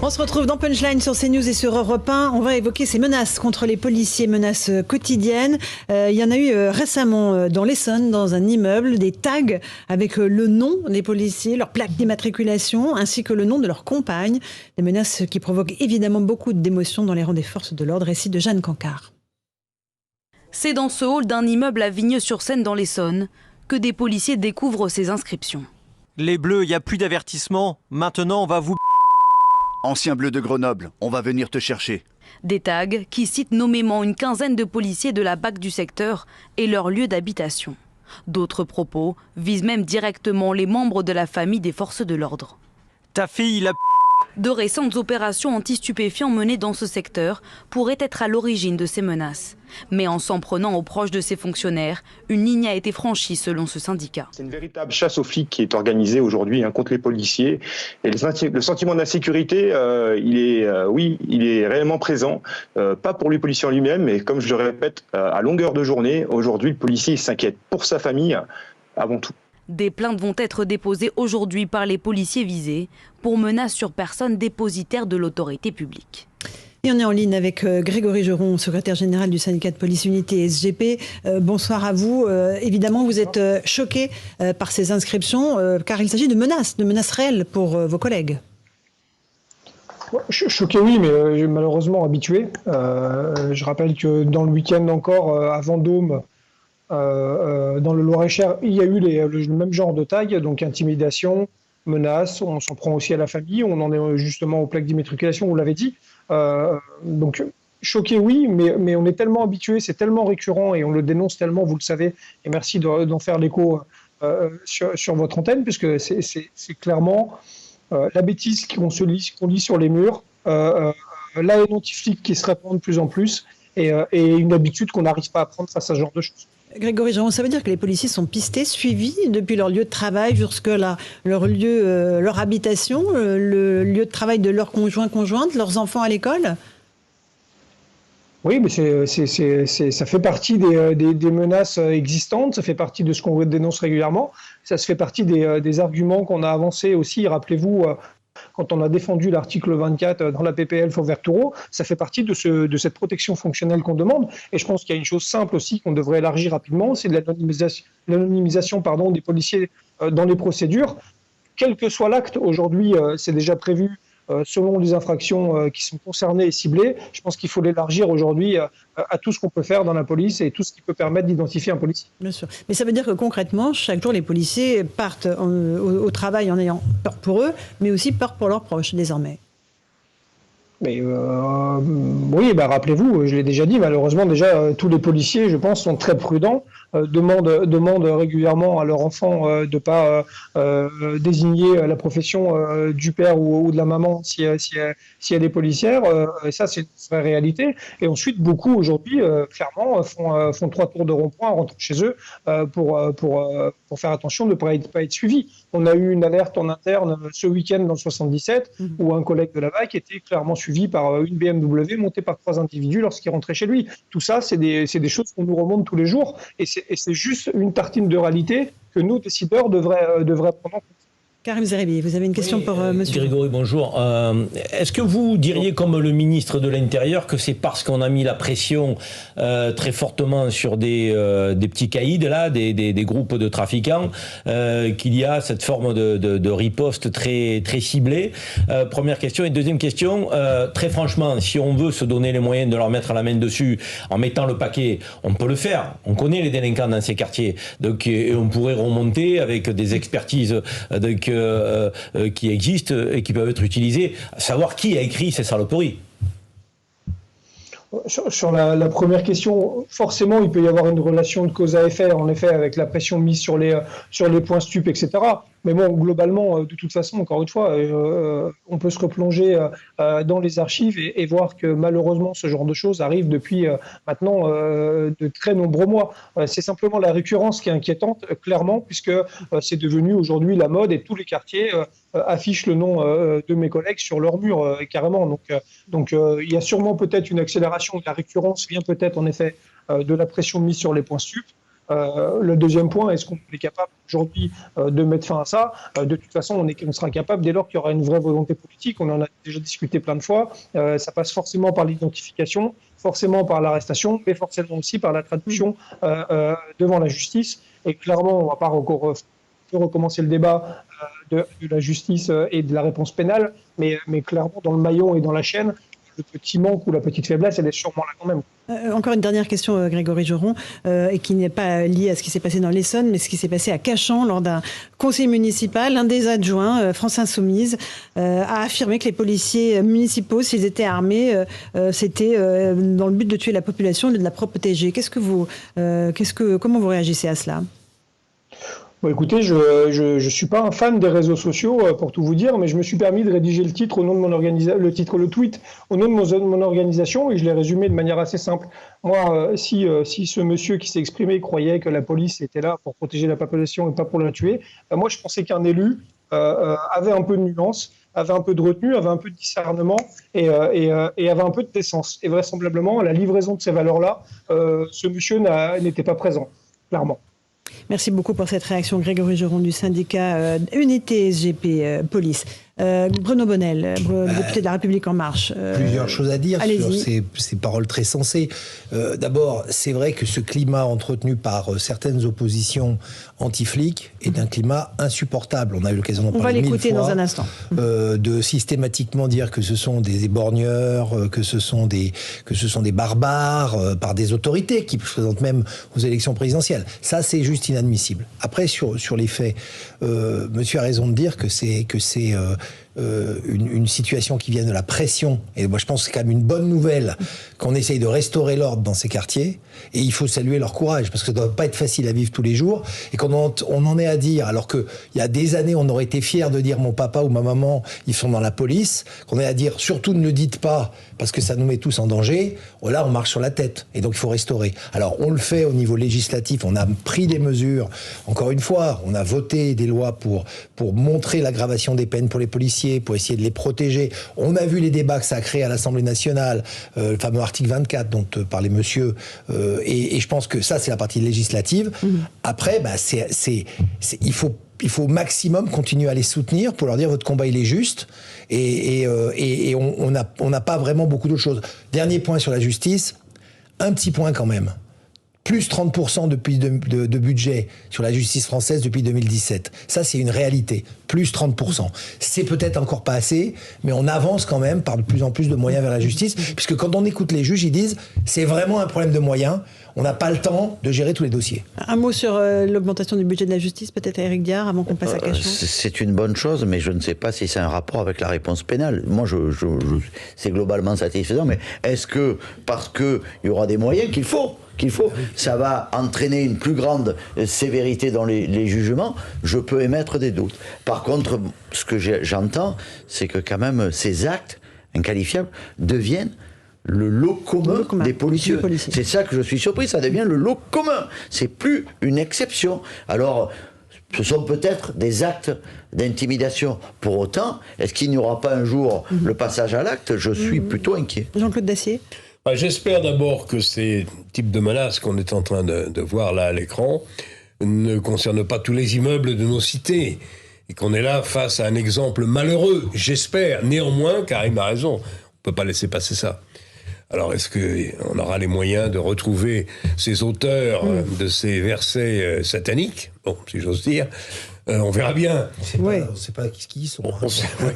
On se retrouve dans Punchline sur CNews et sur Europe 1. On va évoquer ces menaces contre les policiers, menaces quotidiennes. Il y en a eu récemment dans l'Essonne, dans un immeuble, des tags avec le nom des policiers, leur plaque d'immatriculation, ainsi que le nom de leur compagne. Des menaces qui provoquent évidemment beaucoup d'émotions dans les rangs des forces de l'ordre. Récit de Jeanne Cancard. C'est dans ce hall d'un immeuble à Vigneux-sur-Seine dans l'Essonne que des policiers découvrent ces inscriptions. Les bleus, il n'y a plus d'avertissement. Maintenant, on va vous... Ancien bleu de Grenoble, on va venir te chercher. Des tags qui citent nommément une quinzaine de policiers de la BAC du secteur et leur lieu d'habitation. D'autres propos visent même directement les membres de la famille des forces de l'ordre. Ta fille, la... De récentes opérations anti-stupéfiants menées dans ce secteur pourraient être à l'origine de ces menaces. Mais en s'en prenant aux proches de ces fonctionnaires, une ligne a été franchie selon ce syndicat. C'est une véritable chasse aux flics qui est organisée aujourd'hui contre les policiers. Et le sentiment d'insécurité, il est réellement présent. Pas pour le policier en lui-même, mais comme je le répète, à longueur de journée, aujourd'hui, le policier s'inquiète pour sa famille avant tout. Des plaintes vont être déposées aujourd'hui par les policiers visés pour menaces sur personnes dépositaires de l'autorité publique. Et on est en ligne avec Grégory Geron, secrétaire général du syndicat de police Unité SGP. Bonsoir à vous. Évidemment, vous êtes choqué par ces inscriptions, car il s'agit de menaces réelles pour vos collègues. Choqué, oui, mais malheureusement habitué. Je rappelle que dans le week-end encore, à Vendôme, dans le Loir-et-Cher, il y a eu le même genre de tag, donc intimidation, menace, on s'en prend aussi à la famille, on en est justement aux plaques d'immatriculation, vous l'avez dit. Donc choqué, oui, mais on est tellement habitué, c'est tellement récurrent et on le dénonce tellement, vous le savez, et merci d'en faire l'écho sur votre antenne, puisque c'est clairement la bêtise qu'on lit sur les murs, la haine anti-flic qui se répand de plus en plus, et une habitude qu'on n'arrive pas à prendre face à ce genre de choses. Grégory Geron, ça veut dire que les policiers sont pistés, suivis depuis leur lieu de travail jusqu'à leur habitation, le lieu de travail de leurs conjointes, leurs enfants à l'école? Oui, mais ça fait partie des menaces existantes, ça fait partie de ce qu'on dénonce régulièrement, ça fait partie des arguments qu'on a avancés aussi, rappelez-vous, quand on a défendu l'article 24 dans la PPL Fauvert-Toureau, ça fait partie de cette protection fonctionnelle qu'on demande. Et je pense qu'il y a une chose simple aussi qu'on devrait élargir rapidement, c'est de l'anonymisation des policiers dans les procédures. Quel que soit l'acte, aujourd'hui, c'est déjà prévu selon les infractions qui sont concernées et ciblées. Je pense qu'il faut l'élargir aujourd'hui à tout ce qu'on peut faire dans la police et tout ce qui peut permettre d'identifier un policier. Bien sûr. Mais ça veut dire que concrètement, chaque jour, les policiers partent au travail en ayant peur pour eux, mais aussi peur pour leurs proches désormais. Mais oui, rappelez-vous, je l'ai déjà dit, malheureusement déjà tous les policiers, je pense, sont très prudents, demandent régulièrement à leurs enfants de ne pas désigner la profession du père ou de la maman si elle est policière. Et ça, c'est une vraie réalité. Et ensuite, beaucoup aujourd'hui, clairement, font 3 tours de rond-point en rentrant chez eux pour faire attention de ne pas être suivis. On a eu une alerte en interne ce week-end dans le 77 où un collègue de la BAC était clairement suivi par une BMW montée par 3 individus lorsqu'il rentrait chez lui. Tout ça, c'est des choses qu'on nous remonte tous les jours et c'est juste une tartine de réalité que nous, décideurs, devraient prendre en compte. Karim Zeribi, vous avez une question pour monsieur Grégory, bonjour. Est-ce que vous diriez, comme le ministre de l'Intérieur, que c'est parce qu'on a mis la pression très fortement sur des petits caïds, là, des groupes de trafiquants, qu'il y a cette forme de riposte très, très ciblée? Première question. Et deuxième question, très franchement, si on veut se donner les moyens de leur mettre la main dessus en mettant le paquet, on peut le faire. On connaît les délinquants dans ces quartiers. Donc, et on pourrait remonter avec des expertises qui existent et qui peuvent être utilisées, savoir qui a écrit ces saloperies. Sur la première question, forcément, il peut y avoir une relation de cause à effet, en effet, avec la pression mise sur les points stupes, etc. Mais bon, globalement, de toute façon, encore une fois, on peut se replonger dans les archives et voir que malheureusement, ce genre de choses arrive depuis maintenant de très nombreux mois. C'est simplement la récurrence qui est inquiétante, clairement, puisque c'est devenu aujourd'hui la mode et tous les quartiers affichent le nom de mes collègues sur leur mur, carrément. Donc, il y a sûrement peut-être une accélération de la récurrence, vient peut-être en effet de la pression mise sur les points stupes. Le deuxième point, est-ce qu'on est capable aujourd'hui de mettre fin à ça? De toute façon, on sera capable dès lors qu'il y aura une vraie volonté politique. On en a déjà discuté plein de fois. Ça passe forcément par l'identification, forcément par l'arrestation, mais forcément aussi par la traduction devant la justice. Et clairement, on ne va pas encore recommencer le débat de la justice et de la réponse pénale, mais clairement, dans le maillon et dans la chaîne, le petit manque ou la petite faiblesse, elle est sûrement là quand même. Encore une dernière question, Grégory Joron, et qui n'est pas liée à ce qui s'est passé dans l'Essonne, mais ce qui s'est passé à Cachan lors d'un conseil municipal. Un des adjoints, France Insoumise, a affirmé que les policiers municipaux, s'ils étaient armés, c'était dans le but de tuer la population et de la protéger. Comment vous réagissez à cela ? Bon, écoutez, je suis pas un fan des réseaux sociaux, pour tout vous dire, mais je me suis permis de rédiger le titre au nom de mon organisation, le tweet au nom de mon organisation, et je l'ai résumé de manière assez simple. Moi, si ce monsieur qui s'est exprimé croyait que la police était là pour protéger la population et pas pour la tuer, moi je pensais qu'un élu avait un peu de nuance, avait un peu de retenue, avait un peu de discernement et avait un peu de décence. Et vraisemblablement, à la livraison de ces valeurs-là, ce monsieur n'était pas présent, clairement. Merci beaucoup pour cette réaction, Grégory Joron du syndicat Unité SGP Police. Bruno Bonnel, député de La République En Marche. Plusieurs choses à dire allez-y. sur ces paroles très sensées. D'abord, c'est vrai que ce climat entretenu par certaines oppositions anti-flics est un climat insupportable. On a eu l'occasion d'en parler 1000 fois. On va l'écouter dans un instant. De systématiquement dire que ce sont des éborgneurs, que ce sont des barbares par des autorités qui se présentent même aux élections présidentielles. Ça, c'est juste inadmissible. Après, sur les faits, monsieur a raison de dire que c'est une situation qui vient de la pression. Et moi, je pense que c'est quand même une bonne nouvelle qu'on essaye de restaurer l'ordre dans ces quartiers. Et il faut saluer leur courage, parce que ça ne doit pas être facile à vivre tous les jours. Et qu'on en est à dire, alors qu'il y a des années, on aurait été fiers de dire mon papa ou ma maman, ils sont dans la police, qu'on est à dire, surtout ne le dites pas, parce que ça nous met tous en danger. Là, on marche sur la tête. Et donc, il faut restaurer. Alors, on le fait au niveau législatif. On a pris des mesures. Encore une fois, on a voté des lois pour montrer l'aggravation des peines pour les policiers, pour essayer de les protéger. On a vu les débats que ça a créé à l'Assemblée nationale, le fameux article 24 dont parlait monsieur, et je pense que ça, c'est la partie législative. Après, il faut au maximum continuer à les soutenir pour leur dire votre combat il est juste, et on n'a pas vraiment beaucoup d'autres choses. Dernier point sur la justice, un petit point quand même. Plus 30% de budget sur la justice française depuis 2017. Ça, c'est une réalité. Plus 30%. C'est peut-être encore pas assez, mais on avance quand même par de plus en plus de moyens vers la justice, puisque quand on écoute les juges, ils disent c'est vraiment un problème de moyens. On n'a pas le temps de gérer tous les dossiers. Un mot sur l'augmentation du budget de la justice, peut-être à Éric Diard, avant qu'on passe à Cachan. C'est une bonne chose, mais je ne sais pas si c'est un rapport avec la réponse pénale. Moi, c'est globalement satisfaisant, mais est-ce que, parce qu'il y aura des moyens qu'il faut, ça va entraîner une plus grande sévérité dans les jugements, je peux émettre des doutes. Par contre, ce que j'entends, c'est que quand même ces actes inqualifiables deviennent le lot commun des policiers. C'est ça que je suis surpris, ça devient le lot commun. C'est plus une exception. Alors, ce sont peut-être des actes d'intimidation. Pour autant, est-ce qu'il n'y aura pas un jour le passage à l'acte ? Je suis plutôt inquiet. Jean-Claude Dacier ? J'espère d'abord que ces types de menaces qu'on est en train de voir là à l'écran ne concernent pas tous les immeubles de nos cités et qu'on est là face à un exemple malheureux. J'espère. Néanmoins, Karim a raison, on ne peut pas laisser passer ça. Alors, est-ce qu'on aura les moyens de retrouver ces auteurs de ces versets sataniques ? Bon, si j'ose dire. On verra bien. On ne sait pas qui ils sont.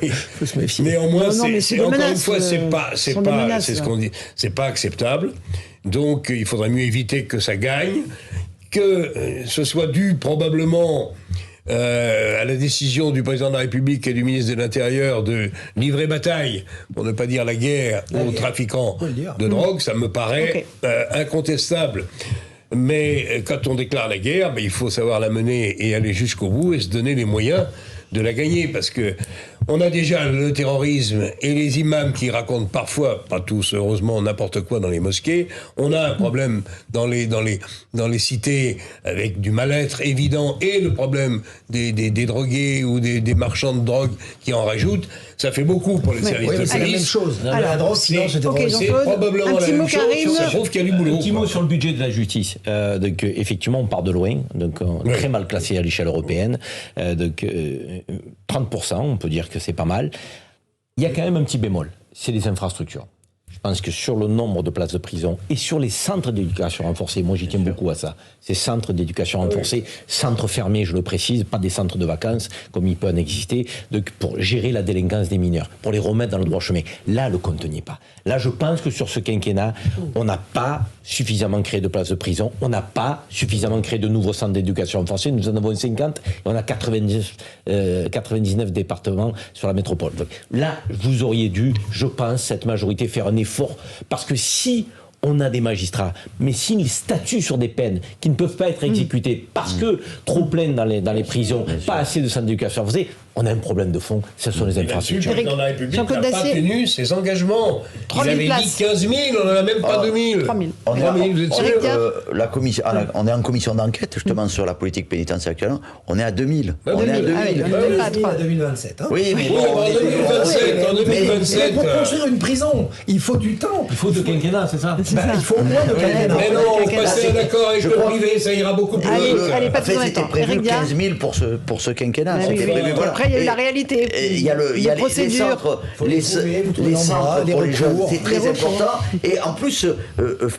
Il faut se méfier. Néanmoins, encore une fois, c'est ce qu'on dit. C'est pas acceptable. Donc, il faudrait mieux éviter que ça gagne, que ce soit dû probablement à la décision du président de la République et du ministre de l'Intérieur de livrer bataille, pour ne pas dire la guerre, aux trafiquants de drogue. Ça me paraît incontestable. Mais quand on déclare la guerre, il faut savoir la mener et aller jusqu'au bout et se donner les moyens de la gagner, parce que on a déjà le terrorisme et les imams qui racontent parfois, pas tous heureusement, n'importe quoi dans les mosquées. On a un problème dans les cités avec du mal-être évident et le problème des drogués ou des marchands de drogue qui en rajoutent. ça fait beaucoup pour les services de police. C'est la même chose. La drogue, sinon, c'est probablement la même chose. Ça prouve qu'il y a du boulot. Un petit mot sur le budget de la justice. Donc, effectivement, on part de loin, donc très mal classé à l'échelle européenne. Donc, 30%, on peut dire que c'est pas mal. Il y a quand même un petit bémol, c'est les infrastructures. Je pense que sur le nombre de places de prison et sur les centres d'éducation renforcée, moi j'y tiens beaucoup à ça. Ces centres d'éducation renforcée, centres fermés, je le précise, pas des centres de vacances comme il peut en exister, pour gérer la délinquance des mineurs, pour les remettre dans le droit chemin. Là, le compte n'y est pas. Là, je pense que sur ce quinquennat, on n'a pas suffisamment créé de places de prison, on n'a pas suffisamment créé de nouveaux centres d'éducation renforcée, nous en avons 50 et on a 99 départements sur la métropole. Donc, là, vous auriez dû, je pense, cette majorité faire un effort, parce que si on a des magistrats, mais s'ils statuent sur des peines qui ne peuvent pas être exécutées parce que trop pleines dans les prisons, pas assez de centres d'éducation renforcée, on a un problème de fond, ce sont les infrastructures. Le président de la République n'a pas tenu ses engagements. Il avait dit 15 000, on n'en a même pas 2 000. 3 000. On est en commission d'enquête, justement, sur la politique pénitentiaire actuelle. On est à 2 000. On est à 2 000. On est à 2027. Hein. Oui, mais bon, en 2027. Mais pour construire une prison, il faut du temps. Il faut de quinquennat, c'est ça? Il faut au moins de quinquennat. Mais non, passer un accord avec le privé, ça ira beaucoup plus vite. Allez, pas plus c'était prévu 15 000 pour ce quinquennat. C'était prévu, voilà. Après, il y a eu la réalité. Il y a les centres, les centres pour les jeunes, c'est très important. Et en plus,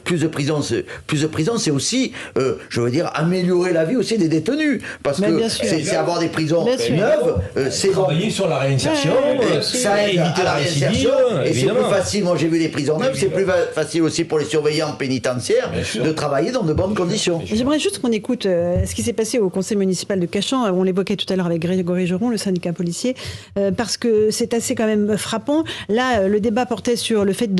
plus de prison, c'est aussi, je veux dire, améliorer la vie aussi des détenus. Parce que c'est avoir des prisons neuves, c'est travailler sur la réinsertion, ça évite la réinsertion. Et c'est plus facile. Moi, j'ai vu des prisons neuves, c'est plus facile aussi pour les surveillants pénitentiaires de travailler dans de bonnes conditions. J'aimerais juste qu'on écoute ce qui s'est passé au conseil municipal de Cachan. On l'évoquait tout à l'heure avec Grégory Geron, le syndicat policier. Parce que c'est assez quand même frappant. Là, le débat portait sur le fait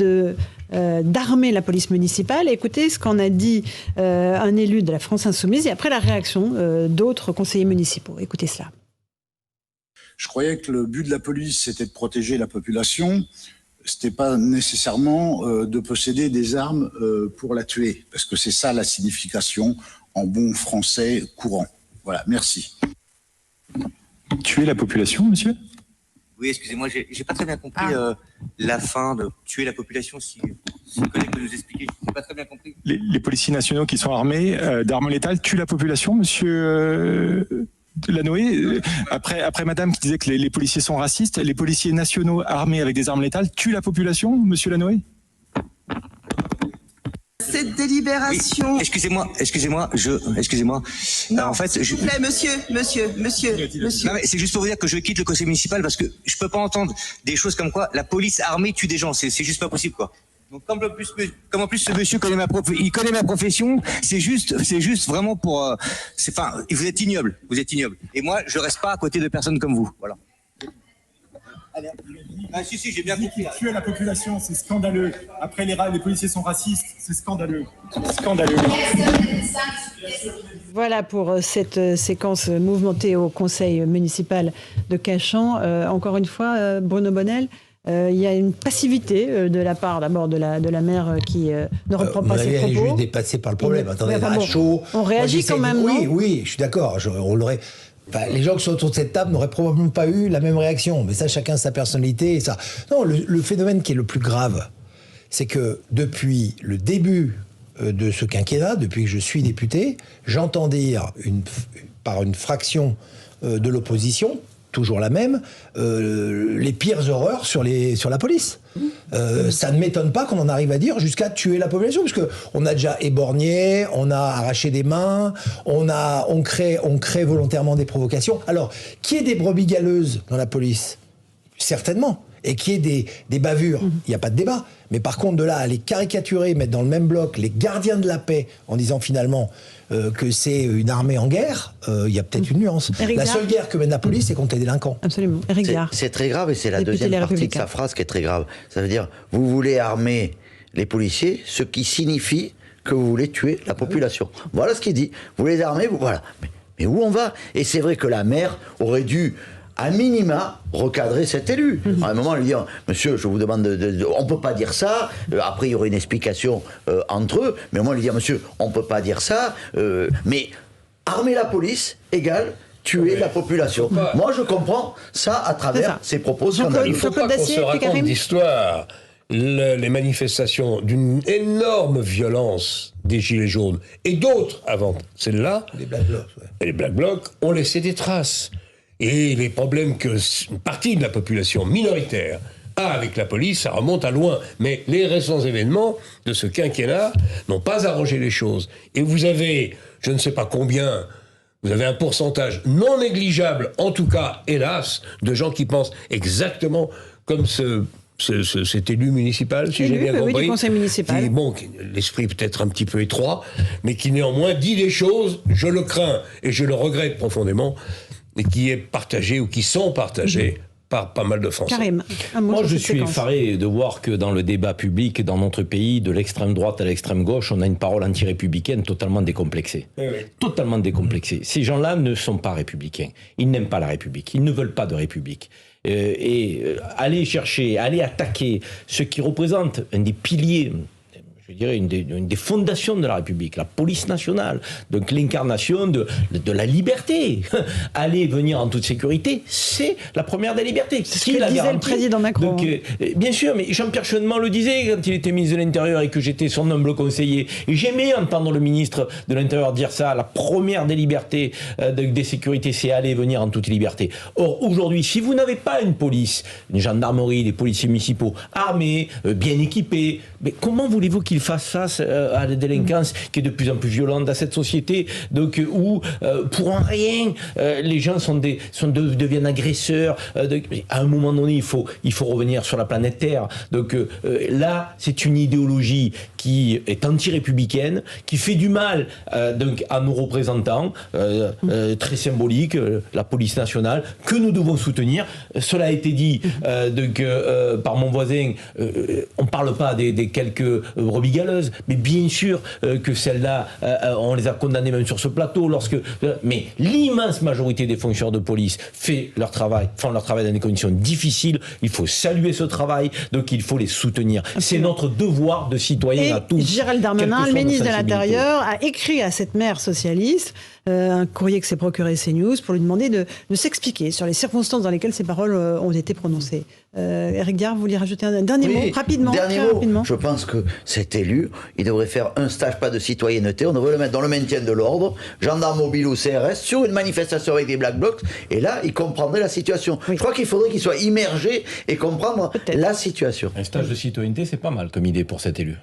d'armer la police municipale. Écoutez ce qu'en a dit un élu de la France Insoumise et après la réaction d'autres conseillers municipaux. Écoutez cela. Je croyais que le but de la police, c'était de protéger la population. C'était pas nécessairement de posséder des armes pour la tuer, parce que c'est ça la signification en bon français courant. Voilà, merci. Tuer la population, monsieur ? Oui, excusez-moi, j'ai pas très bien compris la fin de tuer la population. Si le collègue peut nous expliquer, j'ai pas très bien compris. Les policiers nationaux qui sont armés d'armes létales tuent la population, monsieur Lanoé. Après madame qui disait que les policiers sont racistes, les policiers nationaux armés avec des armes létales tuent la population, monsieur Lanoé ? Cette délibération. Oui, excusez-moi. Non, en fait, s'il vous plaît, monsieur. Non, mais c'est juste pour vous dire que je quitte le conseil municipal parce que je peux pas entendre des choses comme quoi la police armée tue des gens. C'est juste pas possible, quoi. Donc comme en plus ce monsieur connaît ma profession, c'est juste vraiment pour. Vous êtes ignoble. Et moi, je reste pas à côté de personnes comme vous. Voilà. Allez. Ah si, j'ai bien compris. Tuer la population, c'est scandaleux. Après les policiers sont racistes, c'est scandaleux. Voilà pour cette séquence mouvementée au conseil municipal de Cachan. Encore une fois, Bruno Bonnel, il y a une passivité de la part d'abord de la maire qui ne reprend pas ses propos. Elle est juste dépassée par le problème. Attendez, à chaud. On réagit quand même, non ? Oui, je suis d'accord. On l'aurait... Enfin, les gens qui sont autour de cette table n'auraient probablement pas eu la même réaction. Mais ça, chacun sa personnalité. Et ça. Non, le phénomène qui est le plus grave, c'est que depuis le début de ce quinquennat, depuis que je suis député, j'entends dire par une fraction de l'opposition, toujours la même, les pires horreurs sur la police. Ça ne m'étonne pas qu'on en arrive à dire jusqu'à tuer la population, parce qu'on a déjà éborgné, on a arraché des mains, on crée volontairement des provocations. Alors, qu'il y ait des brebis galeuses dans la police, certainement, et qu'il y ait des bavures, il n'y a pas de débat. Mais par contre, de là à les caricaturer, mettre dans le même bloc les gardiens de la paix, en disant finalement que c'est une armée en guerre, il y a peut-être une nuance. La seule guerre que mène la police, c'est contre les délinquants. Absolument. Éric Viard. C'est très grave, et c'est la deuxième partie de sa phrase qui est très grave. Ça veut dire, vous voulez armer les policiers, ce qui signifie que vous voulez tuer la population. Voilà ce qu'il dit. Vous les armez, voilà. Mais où on va ? Et c'est vrai que la maire aurait dû, à minima, recadrer cet élu. À un moment, lui dire, monsieur, je vous demande on peut pas dire ça. Après, il y aurait une explication entre eux. Mais au moins, lui dire, monsieur, on peut pas dire ça. Mais armer la police égale tuer la population. Moi, je comprends ça à travers ces propos scandaleux. Il ne faut pas qu'on se raconte d'histoire. Les manifestations d'une énorme violence des Gilets jaunes et d'autres avant celle-là, les Black Blocs ont laissé des traces. Et les problèmes que une partie de la population minoritaire a avec la police, ça remonte à loin. Mais les récents événements de ce quinquennat n'ont pas arrangé les choses. Et vous avez, je ne sais pas combien, vous avez un pourcentage non négligeable, en tout cas, hélas, de gens qui pensent exactement comme cet élu municipal, si j'ai bien compris. Oui, du conseil municipal. Qui, l'esprit peut-être un petit peu étroit, mais qui néanmoins dit des choses, je le crains et je le regrette profondément, et qui est partagé ou qui sont partagés par pas mal de Français. Karim, moi je suis effaré de voir que dans le débat public, dans notre pays, de l'extrême droite à l'extrême gauche, on a une parole anti-républicaine totalement décomplexée. Oui. Totalement décomplexée. Ces gens-là ne sont pas républicains. Ils n'aiment pas la République. Ils ne veulent pas de République. Aller chercher, aller attaquer ce qui représente un des piliers, je dirais une des fondations de la République, la police nationale, donc l'incarnation de la liberté. Aller venir en toute sécurité, c'est la première des libertés. C'est ce que disait le président Macron. Donc, bien sûr, mais Jean-Pierre Chevènement le disait quand il était ministre de l'Intérieur et que j'étais son humble conseiller. Et j'aimais entendre le ministre de l'Intérieur dire ça, la première des libertés des sécurités, c'est aller venir en toute liberté. Or, aujourd'hui, si vous n'avez pas une police, une gendarmerie, des policiers municipaux armés, bien équipés, mais comment voulez-vous qu'ils fassent face à la délinquance qui est de plus en plus violente dans cette société, donc où pour un rien les gens deviennent agresseurs. À un moment donné, il faut revenir sur la planète Terre. Donc là, c'est une idéologie qui est anti-républicaine, qui fait du mal donc à nos représentants, très symbolique, la police nationale, que nous devons soutenir. Cela a été dit par mon voisin. On ne parle pas des quelques brebis galeuses, mais bien sûr que celles-là, on les a condamnées même sur ce plateau. Mais l'immense majorité des fonctionnaires de police font leur travail dans des conditions difficiles. Il faut saluer ce travail, donc il faut les soutenir. C'est notre devoir de citoyen à tous. Gérald Darmanin, le ministre de l'Intérieur, a écrit à cette maire socialiste un courrier que s'est procuré CNews pour lui demander de s'expliquer sur les circonstances dans lesquelles ces paroles ont été prononcées. Éric Diard, vous voulez rajouter un dernier mot rapidement? Rapidement. Je pense que cet élu, il devrait faire un stage pas de citoyenneté, on devrait le mettre dans le maintien de l'ordre, gendarme mobile ou CRS, sur une manifestation avec des Black Blocs, et là, il comprendrait la situation. Je crois qu'il faudrait qu'il soit immergé et comprendre la situation. Un stage de citoyenneté, c'est pas mal comme idée pour cet élu.